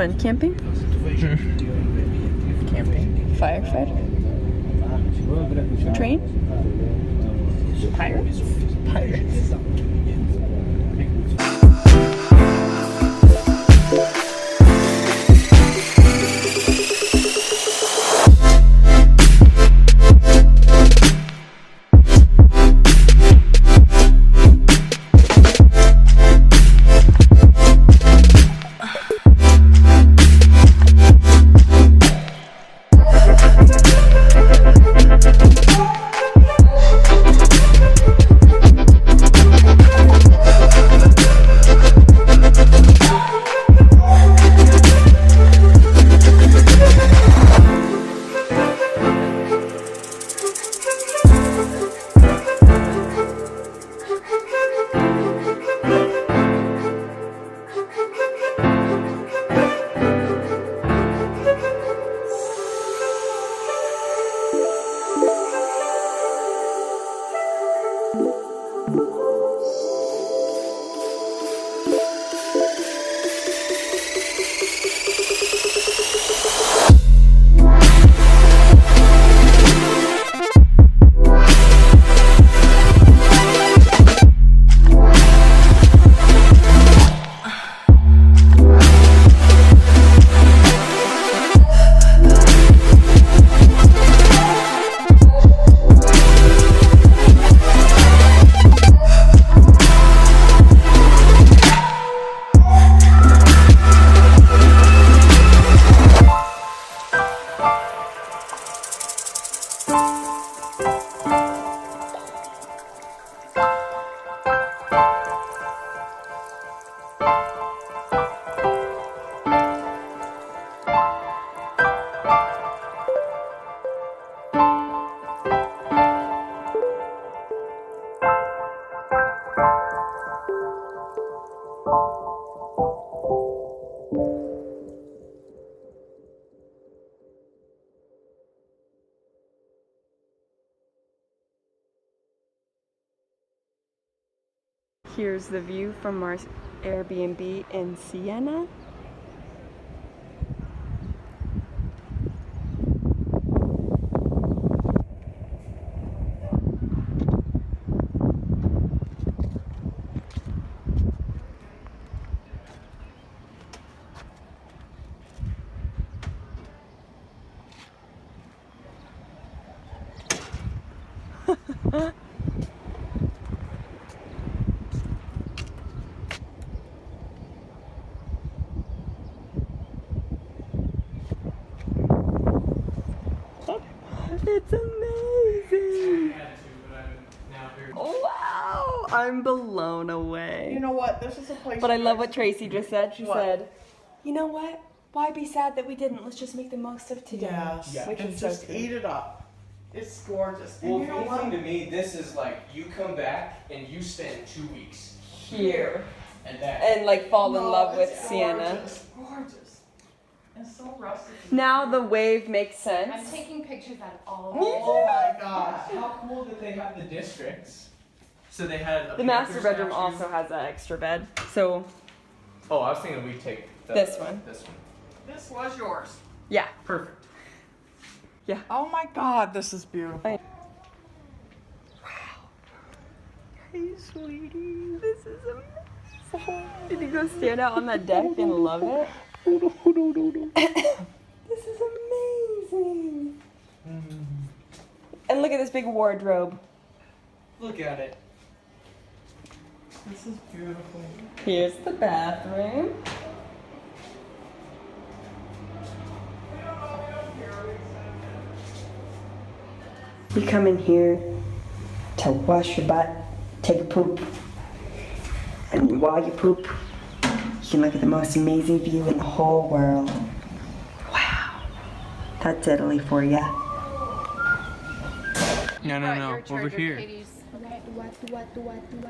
one? Camping? Camping. Firefighter? Train? Pirates. Pirates. Here's the view from our Airbnb in Siena. It's amazing! Wow! I'm blown away. You know what? This is a place. But I love what Tracy just said. She said, you know what? Why be sad that we didn't? Let's just make the most of today. Yes. Yeah. Which And is so just true. eat it up. It's gorgeous. Well, And if you know what? anything to me, this is like you come back and you spend 2 weeks Here. and that. And like fall in No, love with it's Siena. Gorgeous. Gorgeous. And so rustic. Now the wave makes I'm sense. taking pictures out of all of Oh my gosh. How cool that they have the districts. So they had a The master panther bedroom statue. also has that extra bed. So, Oh, I was thinking we'd take This one. This one. This was yours. yeah. Perfect. Oh my God, this is beautiful. Hey, sweetie, this is amazing. Did you go stand out on that deck and love it? This is amazing. And look at this big wardrobe. Look at it. This is beautiful. Here's the bathroom. You come in here to wash your butt, take a poop, and while you poop, you can look at the most amazing view in the whole world. Wow, that's Italy for ya. No, over here.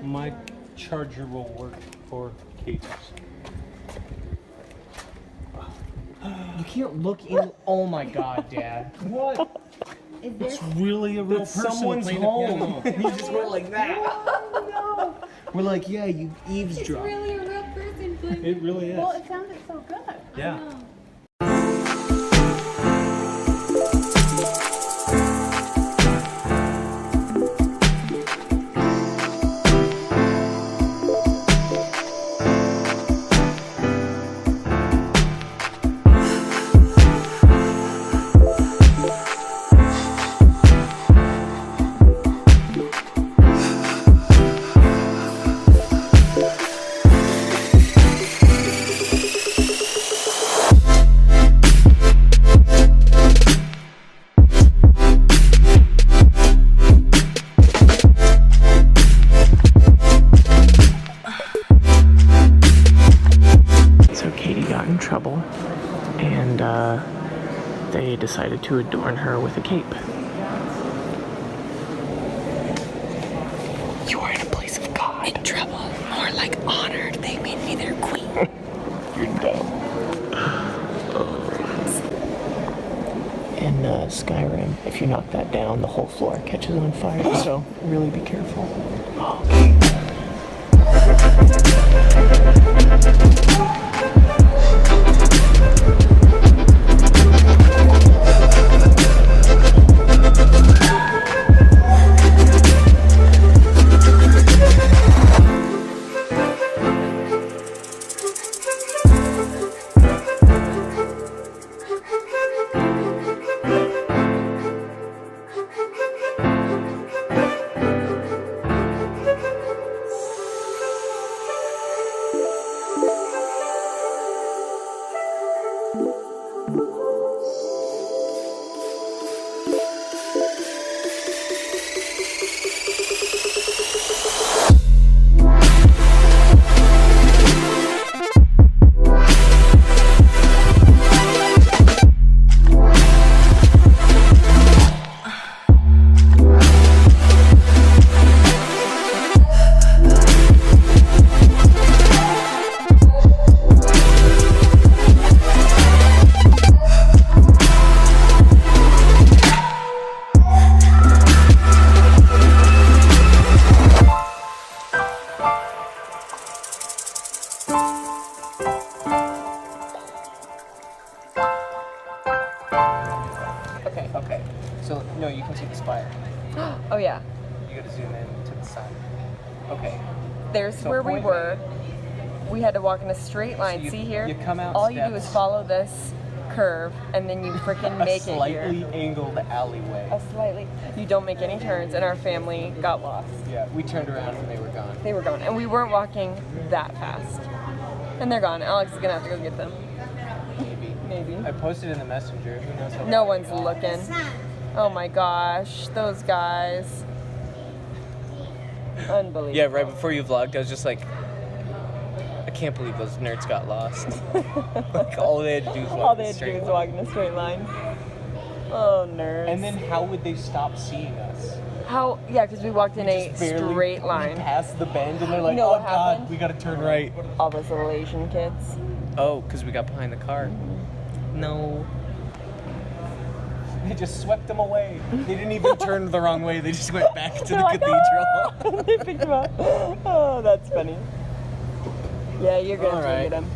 My charger will work for Katie's. You can't look in. Oh my God, Dad. What? It's really a real That's person someone's playing the home. piano. You just went like that. We're like, yeah, you It's eavesdrop. really a real person playing. It really is. Well, it sounded so good. Yeah. I know. decided to adorn her with a cape. You are in a place of God. In trouble. More like honored. They made me their queen. You're dumb. In Skyrim, if you knock that down, the whole floor catches on fire, so really be careful. Okay. Okay. So, no, you can see the spire. Oh yeah. You gotta zoom in to the side. Okay. There's So where we point were. We had to walk in a straight line. you- See here? you come out All you do steps. is follow this curve, and then you freaking A make it slightly here. angled alleyway. Slightly. You don't make any turns, and our family got lost. Yeah, we turned around and they were gone. They were gone, and we weren't walking that fast. And they're gone. Alex is gonna have to go get them. Maybe. Maybe. I posted in the messenger. Who knows how No far one's they got. looking. Oh my gosh, those guys. Unbelievable. Yeah, right before you vlogged, I was just like, I can't believe those nerds got lost. Like, all they had to do was walk All in they a had to do straight was line. walk in a straight line. Oh, nerds. And then how would they stop seeing us? How? Yeah, because we walked in a Just barely straight line. past the bend, and they're like, You know oh what god, happened? we gotta turn right. All those little Asian kids. Oh, because we got behind the car. No. They just swept them away. They didn't even turn the wrong way. They just went back to They're the like, cathedral. "Ah!" They picked him up. Oh, that's funny. Yeah, you're gonna All have to right. get him.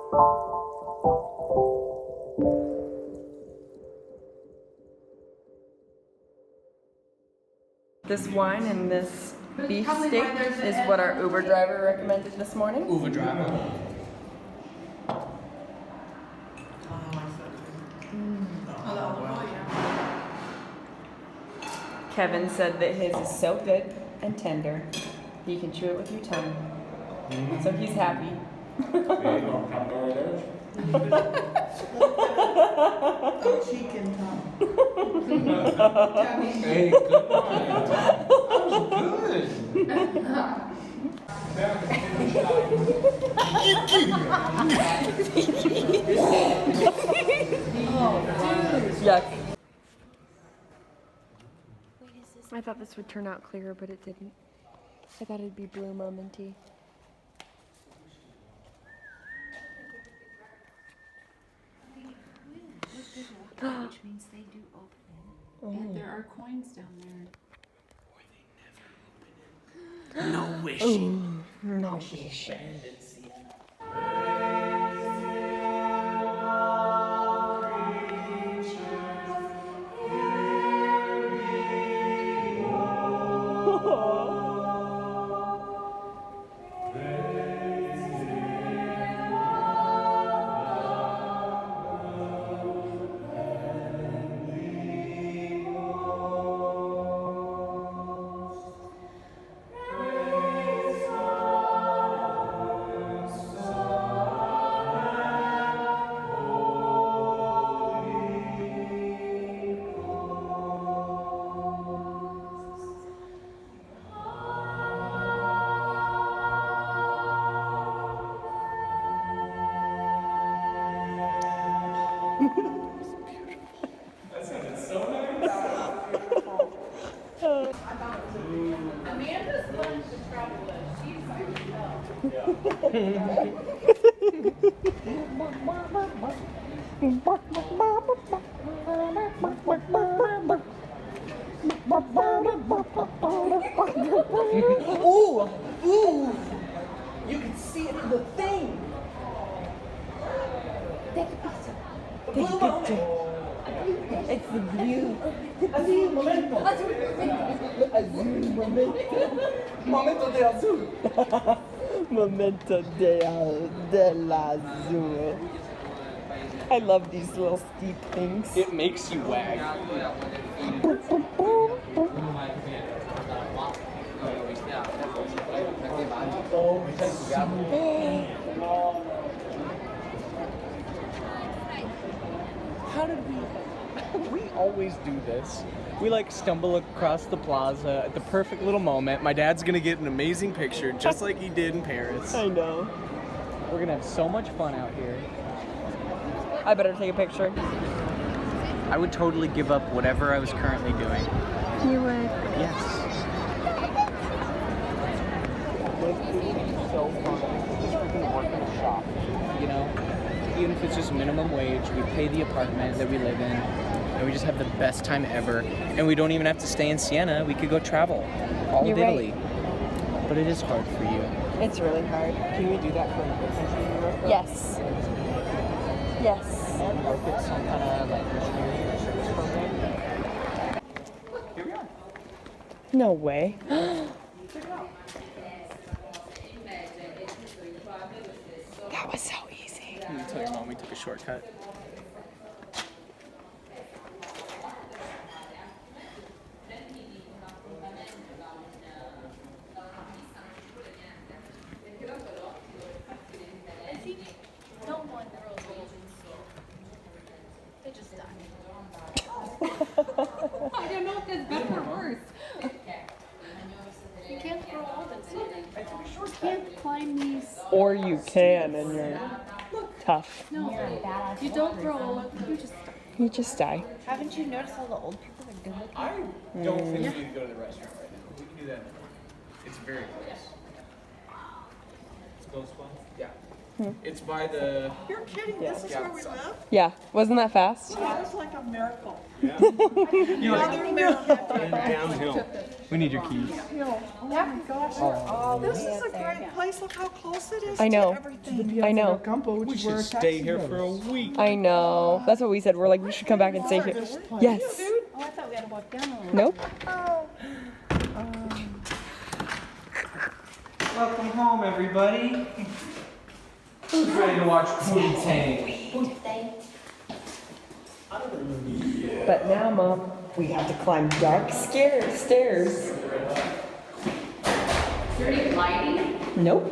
This wine and this beef steak is what our Uber driver recommended this morning. Uber driver. Kevin said that his is so good and tender, you can chew it with your tongue. So he's happy. Cheek and tongue. Hey, good one. That was good. Yuck. I thought this would turn out clearer, but it didn't. I thought it'd be blue momenty. Which means they do open it. And there are coins down there. No wishing. No wishing. Ooh! Ooh! You can see it in the thing! Take a picture. It's the view. Azul, momento! Azul, momento! Momento de azul! Momento dell'azzurro. I love these little steep things. It makes you wag. How did we always do this. We like stumble across the plaza at the perfect little moment. My dad's gonna get an amazing picture just like he did in Paris. I know. We're gonna have so much fun out here. I better take a picture. I would totally give up whatever I was currently doing. You would. Yes. So fun. Just freaking work in a shop. You know? Even if it's just minimum wage, we pay the apartment that we live in, and we just have the best time ever. And we don't even have to stay in Siena. We could go travel all of You're Italy. right. But it is hard for you. It's really hard. Can we do that for another country in Europe? Yes. Yes. And work at some kind of like missionary or service program? Here we are. No way. That was so easy. I'm gonna tell your mom we took a shortcut. I don't know if that's better or worse. You can't throw all this. You can't climb these. Or you can, and you're tough. No, you don't throw all of them. You just You just die. Haven't you noticed all the old people are good looking? I don't think we need to go to the restaurant right now. We can do that. It's very close. It's close one? Yeah. It's by the. You're kidding, this is where we live? Yeah, wasn't that fast? That's like a miracle. Downhill. We need your keys. This is a great place, look how close it is I know. to everything. I know. We should stay here for a week. I know. That's what we said. We're like, we should come back and stay here. Yes. Oh, I thought we had to walk down. Nope. Welcome home, everybody. Who's ready to watch Pootie Tang? But now, Mom, we have to climb dark stairs. Dirty lighting? Nope.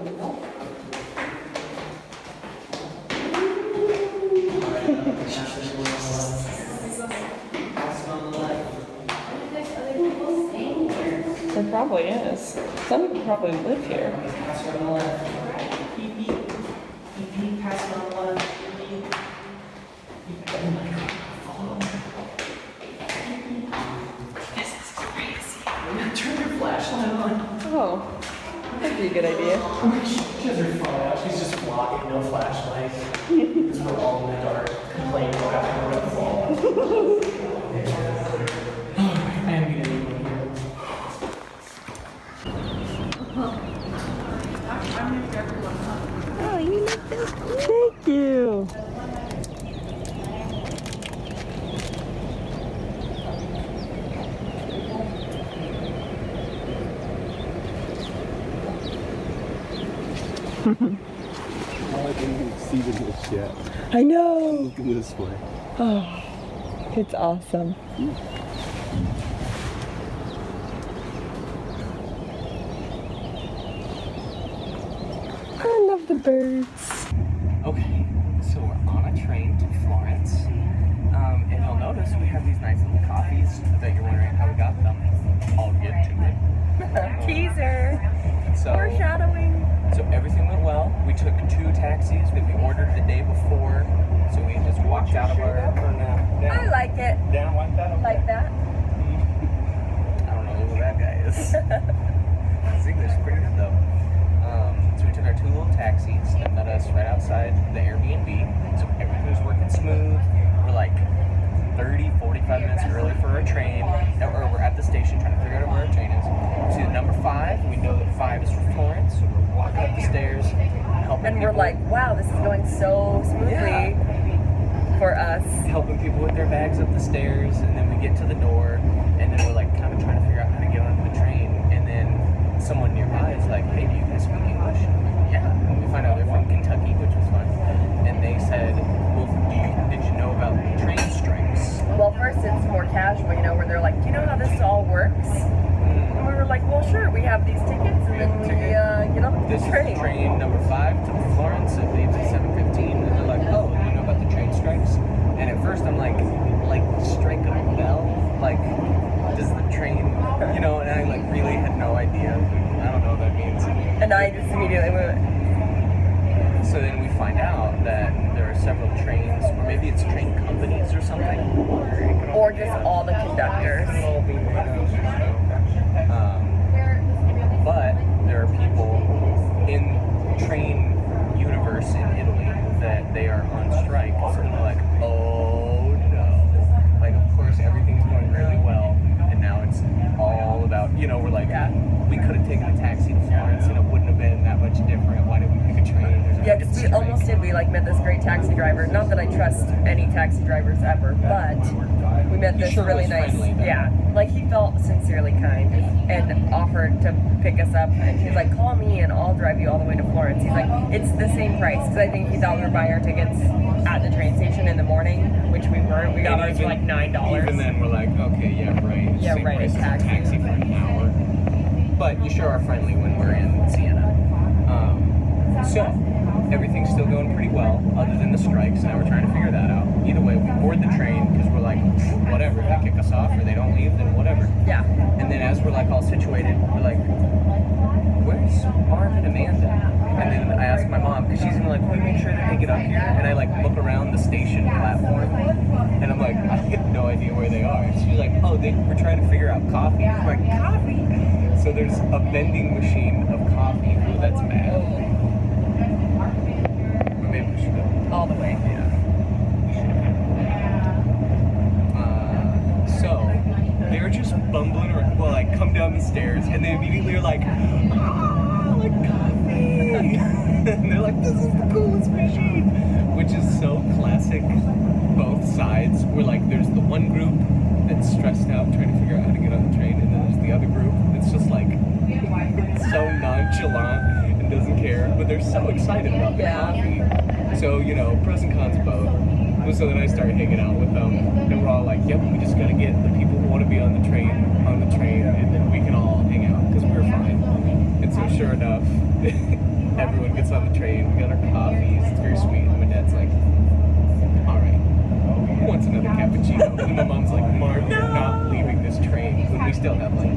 There probably is. Some people probably live here. Oh, that'd be a good idea. She has her phone out. She's just vlogging, no flashlight. Because we're all in the dark, complaining about having a fall. I am getting anyone here. Oh, you look so cool. Thank you. I didn't see this yet. I know. Looking this way. Oh, it's awesome. I love the birds. Okay, so we're on a train to Florence, and you'll notice we have these nice little coffees. I bet you're wondering how we got them. I'll get to it. Teaser. So, Foreshadowing. so everything went well. We took 2 taxis that we ordered the day before, so we just walked out of our. I like it. Down like that? Like that. I don't know who that guy is. His English is pretty good though. So we took our 2 little taxis that met us right outside the Airbnb. So everything was working smooth. We're like 30, 45 minutes early for our train. And we're at the station trying to figure out where our train is. We see the number 5. We know that 5 is for Florence. So we're walking up the stairs, helping And we're people. like, wow, this is going so smoothly for us. Helping people with their bags up the stairs, and then we get to the door, and then we're like kind of trying to figure out how to get onto the train, and then someone nearby is like, hey, do you guys speak English? And I'm like, yeah. And we find out they're from Kentucky, which was fun. And they said, well, did you know about train strikes? Well, first it's more casual, you know, where they're like, do you know how this all works? And we were like, well, sure, we have these tickets, and then we get on This the is train. train number 5 to Florence. It leaves at 7:15, and they're like, oh, do you know about the train strikes? And at first I'm like strike a bell? Like, does the train, you know, and I like really had no idea. I don't know what that means. And I just immediately went, So then we find out that there are several trains, or maybe it's train companies or something. or just all the conductors. But there are people in train universe in Italy that they are on strike. So they're like, oh no. Like, of course, everything's going really well. And now it's all about, you know, we're like, we could have taken a taxi to Florence and it wouldn't have been that much different. Why did we pick a train? There's a Yeah, because we strike. almost did. We like met this great taxi driver. Not that I trust any taxi drivers ever, but we met this sure really was nice. friendly, though? Yeah, like he felt sincerely kind and offered to pick us up. And he's like, "Call me and I'll drive you all the way to Florence." He's like, "It's the same price," because I think he thought we were buying our tickets at the train station in the morning, which we weren't. We got And ours for like $9. Even then, we're like, okay, yeah, right. It's the Yeah, same right, price as a taxi. taxi for an hour. But you sure are friendly when we're in Siena. So, everything's still going pretty well, other than the strikes. Now we're trying to figure that out. Either way, we board the train because we're like, whatever. If they kick us off or they don't leave, then whatever. Yeah. And then as we're like all situated, we're like, where's Marv and Amanda? And then I ask my mom, because she's gonna like, will you make sure that they get up here? And I like look around the station platform, and I'm like, I have no idea where they are. She's like, oh, we're trying to figure out coffee. I'm like, coffee? So there's a vending machine of coffee. Ooh, that's bad. immediately are like, ah, like coffee. And they're like, this is the coolest machine. Which is so classic, both sides. Where like there's the one group that's stressed out trying to figure out how to get on the train, and then there's the other group that's just like so nonchalant and doesn't care, but they're so excited about the coffee. So, you know, pros and cons of both. So then I started hanging out with them, and we're all like, yep, we just gotta get the people who want to be on the train, and then we can all hang out, because we were fine. And so sure enough, everyone gets on the train, we got our coffees, it's very sweet, and my dad's like, all right, who wants another cappuccino? And my mom's like, Mark, you're not leaving this train, when we still have like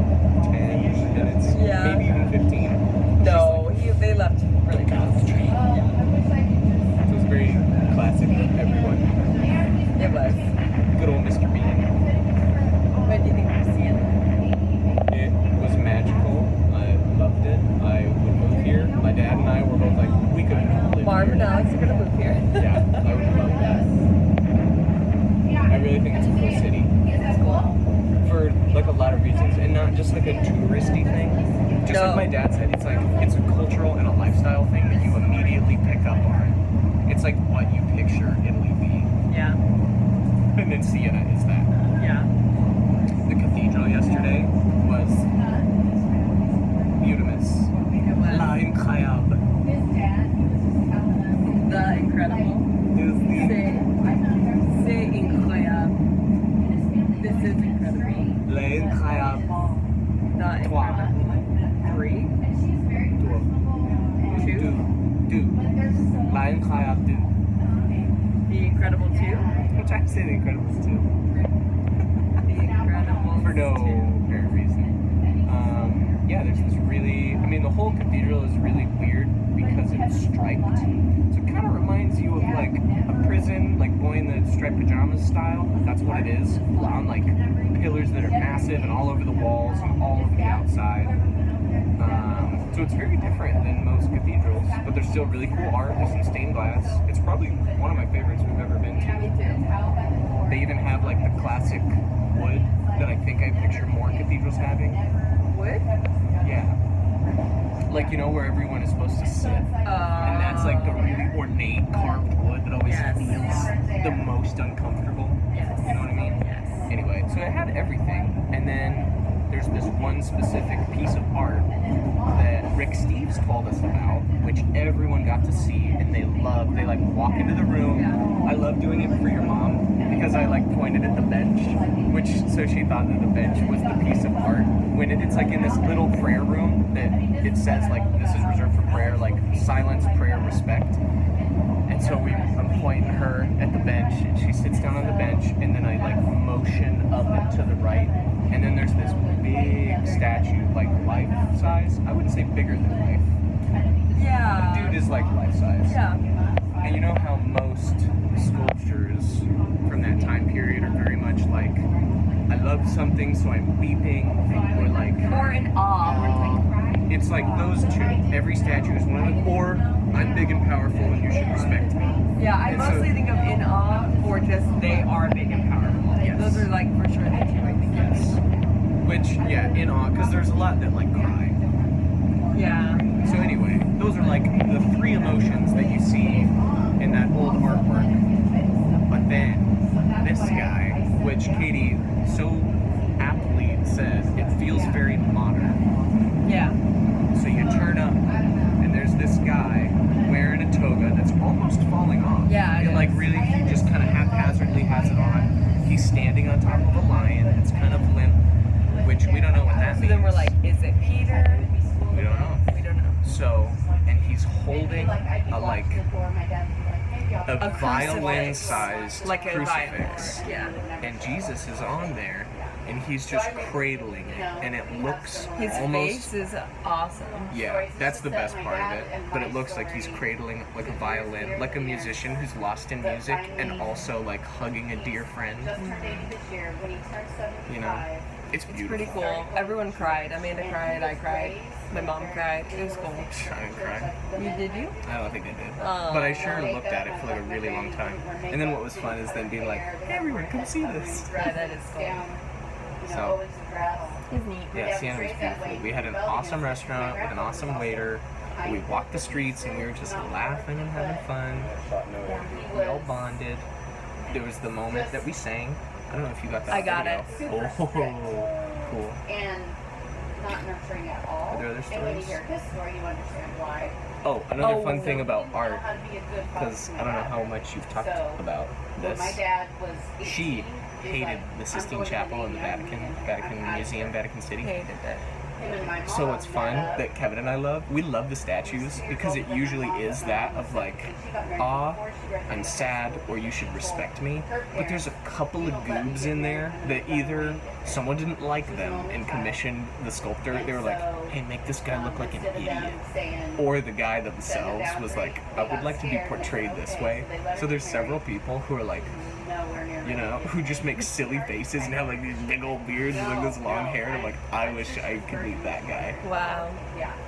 10 minutes, maybe even 15. No, they left really fast. Yeah. So it was very classic, everyone. It was. Good old Mr. Bean. What do you think of Siena? It was magical. I loved it. I would move here. My dad and I were both like, we could live Marv here. and Alex are gonna move here. Yeah, I would love that. I really think it's a cool city. It's cool. For like a lot of reasons, and not just like a touristy thing. Just like my dad said, it's like it's a cultural and a lifestyle thing that you immediately pick up on. It's like what you picture Italy being. Yeah. And then Siena is that. Yeah. The cathedral yesterday was beautiful. It was. La Incroyable. The incredible. C'est incroyable. This is incredible. La Incroyable. The incredible. 3? 2? Two. La Incroyable 2. The Incredible 2? I'm trying to say The Incredibles 2. The Incredible For no 2. apparent reason. Yeah, there's this really, I mean, the whole cathedral is really weird because it's striped. So it kind of reminds you of like a prison, like Boy in the Striped Pajamas style. That's what it is. On like pillars that are massive and all over the walls and all over the outside. So it's very different than most cathedrals, but there's still really cool art. There's some stained glass. It's probably one of my favorites we've ever been to. Me too. They even have like the classic wood that I think I picture more cathedrals having. Wood? Yeah. Like, you know, where everyone is supposed to sit. And that's like the really ornate carved wood that always feels the most uncomfortable. Yes. You know what I mean? Yes. Anyway, so it had everything. And then there's this one specific piece of art that Rick Steves told us about, which everyone got to see and they loved. They like walk into the room. I love doing it for your mom because I like pointed at the bench, which so she thought that the bench was the piece of art. When it's like in this little prayer room that it says like this is reserved for prayer, like silence, prayer, respect. And so I'm pointing her at the bench and she sits down on the bench and then I like motion up and to the right. And then there's this big statue, like life size. I wouldn't say bigger than life. Yeah. The dude is like life size. Yeah. And you know how most sculptures from that time period are very much like, I love something so I'm weeping, or like... Or in awe. It's like those two. Every statue is one of them. Or, I'm big and powerful and you should respect me. Yeah, I And mostly so- think of in awe or just they are big and powerful. Yes. Those are like for sure the two I think. Yes. Which, yeah, in awe, because there's a lot that like cry. Yeah. So anyway, those are like the three emotions that you see in that old artwork. But then, this guy, which Katie so aptly said, it feels very modern. Yeah. So you turn up, and there's this guy wearing a toga that's almost falling off. Yeah, it It like is. really, he just kind of haphazardly has it on. He's standing on top of a lion. It's kind of limp, which we don't know what that So means. then we're like, is it Peter? We don't know. We don't know. So, and he's holding a like a A violin-sized Like a crucifix, violin. Yeah. and Jesus is on there, and he's just cradling it, and it looks His almost. face is awesome. Yeah, that's the best part of it. But it looks like he's cradling like a violin, like a musician who's lost in music, and also like hugging a dear friend. You know, it's beautiful. Pretty cool. Everyone cried. Amanda cried. I cried. My mom cried. It was cool. I didn't cry. Did you? I don't think I did. Oh. But I sure looked at it for like a really long time. And then what was fun is then being like, hey everyone, come see this. Yeah, that is cool. So, It's neat. Yeah, Siena was beautiful. We had an awesome restaurant with an awesome waiter. We walked the streets and we were just laughing and having fun. We all bonded. There was the moment that we sang. I don't know if you got that. I got video. it. Oh, cool. And not nurturing at all. Are there other And when you stories? hear his story, you understand why. Oh, another fun Oh. thing about art, How to be a good because I don't know how much you've talked about When this. my dad was 18, She he was hated like, the "I'm Sistine going to Chapel and the Navy, Vatican I'm Museum, Vatican City. Hated it. Him and my So mom what's fun met up. that Kevin and I love, we love the statues because it usually is that of like, awe, I'm sad, or you should respect me. But there's a couple of goobs in there that either someone didn't like them and commissioned the sculptor, they were like, hey, make this guy look like an idiot. Or the guy themselves was like, I would like to be portrayed this way. So there's several people who are like, you know, who just make silly faces and have like these big old beards and like this long hair, and I'm like, I wish I could be that guy. Wow.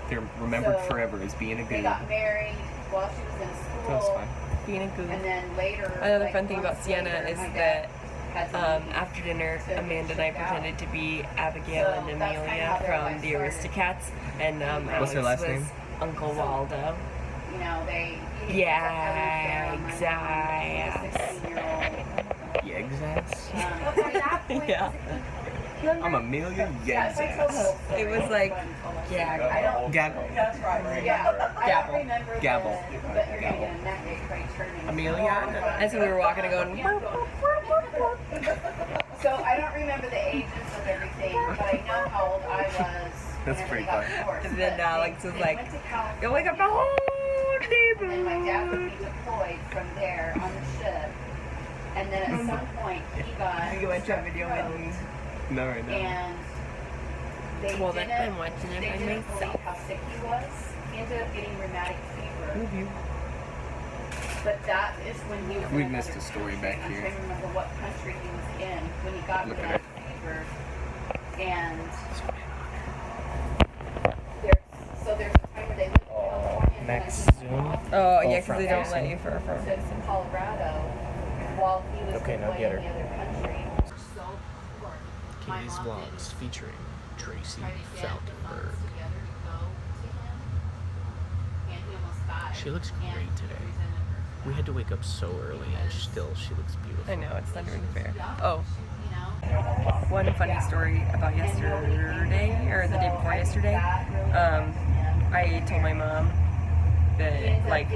They're remembered forever as being a They goob. got married while she was in school. That was fun. Being a goob. And then later, Another like, fun thing about months Siena later, is my that dad had to after dinner, Amanda and I pretended to be Abigail So and that's kinda Amelia how their from life the started. Aristocats, and What's her Alex last was name? Uncle Waldo. You know, they. Yeah, exactly. Yegsass? Yeah. I'm Amelia Yegsass. It was like, yeah. Gaggle. That's right. Yeah. I Gabble. don't remember Gabble. but you're gonna get a neck ache by turning. Amelia. And so we were walking and going, So I don't remember the ages of everything, but I know how old I was. That's whenever pretty they got fun. divorced. and then But Alex was they like, went to California, you'll wake up the whole and my dad would neighborhood. be deployed from there on the ship. And then at some point he got You went to a video with me. No, right now. and they Well, then didn't, I'm watching it they by didn't myself. believe how sick he was. He ended up getting rheumatic fever. But that is when he was We in missed another a story country. back I'm here. trying to remember what country he was in when he got Look at rheumatic fever. And there's a time where they lived in California. and then I Next think he Zoom. walked Oh, yeah, Oh, because they don't front let you for to Colorado while he was Okay, now away get in her. the other country. So poor. My Katie's mom did Vlogs featuring Tracy try to get the Falkenberg. funds together to go to him, and he almost died. She looks And great today. he resented her. We had to wake up so early and still she looks beautiful. I know, it's not even fair. Oh, You know? one funny story about yesterday, or the day before yesterday. I told my mom that, like,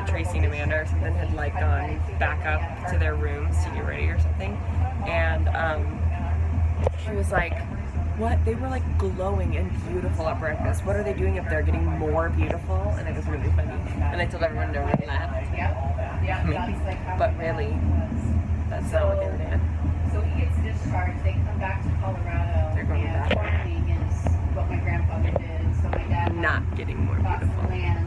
Tracy and Amanda or something had, like, gone back up to their rooms to get ready or something. And, she was like, what? They were, like, glowing and beautiful at breakfast. What are they doing up there? Getting more beautiful? And it was really funny. And I told everyone, and everyone laughed. Yeah, that's like how But my really, dad was. that's not what they were doing. So he gets discharged. They come back to Colorado. They're going and back. farming is what my grandfather did. So my dad Not getting more bought some beautiful. land,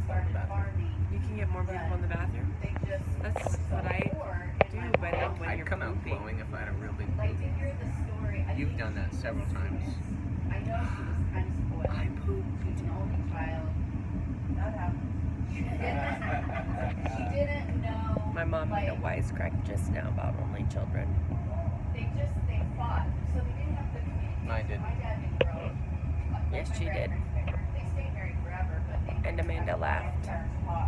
started farming. You can get more beautiful in the bathroom. They just That's what I do, but not when I'd you're come out pooping. glowing if I had a real big like poop. to hear the story. I You've think done that several times. I know she was kind of spoiled. I poop. She's an only child. That happened. She didn't know. My mom made a wisecrack just now about only children. They fought, so they didn't have the communication. Mine did. My dad didn't grow up. Yes, she did. They stayed married forever, but they And Amanda laughed. parents fought.